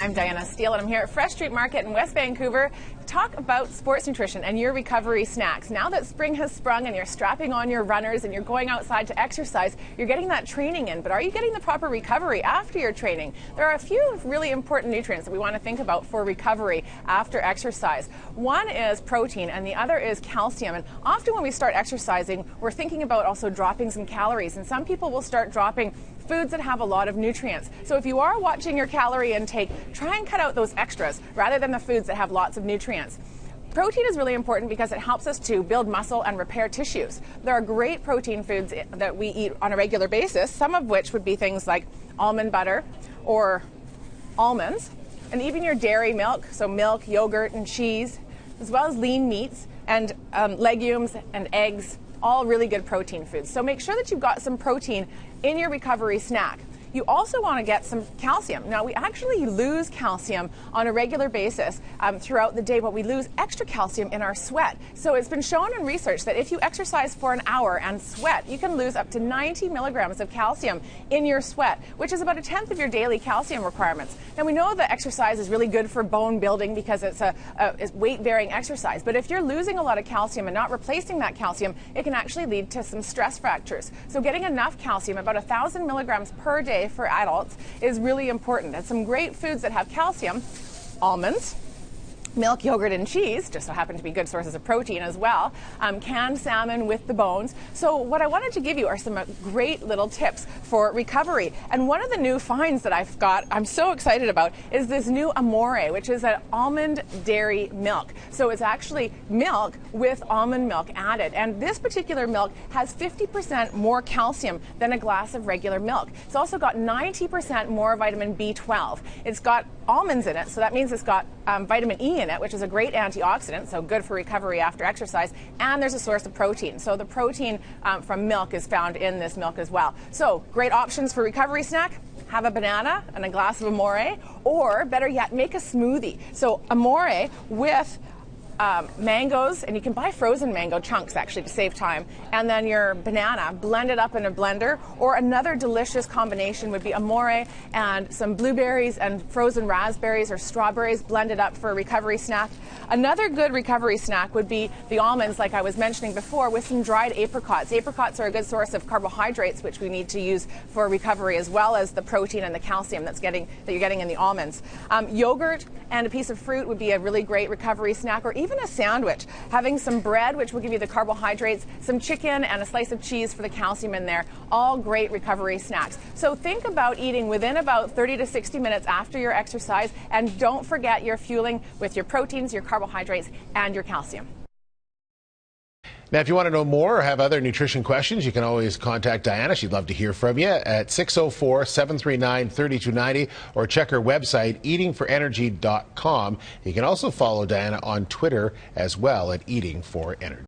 I'm Diana Steele, and I'm here at Fresh Street Market in West Vancouver to talk about sports nutrition and your recovery snacks. Now that spring has sprung and you're strapping on your runners and you're going outside to exercise, you're getting that training in, but are you getting the proper recovery after your training? There are a few really important nutrients that we want to think about for recovery after exercise. One is protein and the other is calcium. And often when we start exercising, we're thinking about also dropping some calories, and some people will start dropping foods that have a lot of nutrients. So if you are watching your calorie intake, try and cut out those extras rather than the foods that have lots of nutrients. Protein is really important because it helps us to build muscle and repair tissues. There are great protein foods that we eat on a regular basis, some of which would be things like almond butter or almonds, and even your dairy milk, so milk, yogurt, and cheese, as well as lean meats and legumes and eggs, all really good protein foods. So make sure that you've got some protein in your recovery snack. You also want to get some calcium. Now, we actually lose calcium on a regular basis throughout the day, but we lose extra calcium in our sweat. So it's been shown in research that if you exercise for an hour and sweat, you can lose up to 90 milligrams of calcium in your sweat, which is about a tenth of your daily calcium requirements. Now, we know that exercise is really good for bone building because it's a weight-bearing exercise, but if you're losing a lot of calcium and not replacing that calcium, it can actually lead to some stress fractures. So getting enough calcium, about 1,000 milligrams per day for adults, is really important. And some great foods that have calcium: almonds, milk, yogurt, and cheese, just so happen to be good sources of protein as well, canned salmon with the bones. So what I wanted to give you are some great little tips for recovery. And one of the new finds that I've got, I'm so excited about, is this new Amore, which is an almond dairy milk. So it's actually milk with almond milk added. And this particular milk has 50% more calcium than a glass of regular milk. It's also got 90% more vitamin B12. It's got almonds in it, so that means it's got vitamin E in it, which is a great antioxidant, so good for recovery after exercise, and there's a source of protein. So the protein from milk is found in this milk as well. So great options for recovery snack: have a banana and a glass of Amore, or better yet, make a smoothie. So Amore with mangoes, and you can buy frozen mango chunks actually to save time, and then your banana, blend it up in a blender. Or another delicious combination would be Amore and some blueberries and frozen raspberries or strawberries blended up for a recovery snack. Another good recovery snack would be the almonds, like I was mentioning before, with some dried apricots. Apricots are a good source of carbohydrates, which we need to use for recovery, as well as the protein and the calcium that you're getting in the almonds. Yogurt and a piece of fruit would be a really great recovery snack, or even a sandwich. Having some bread, which will give you the carbohydrates, some chicken, and a slice of cheese for the calcium in there, all great recovery snacks. So think about eating within about 30 to 60 minutes after your exercise, and don't forget your fueling with your proteins, your carbohydrates, and your calcium. Now, if you want to know more or have other nutrition questions, you can always contact Diana. She'd love to hear from you at 604-739-3290, or check her website, eatingforenergy.com. You can also follow Diana on Twitter as well at eatingforenergy.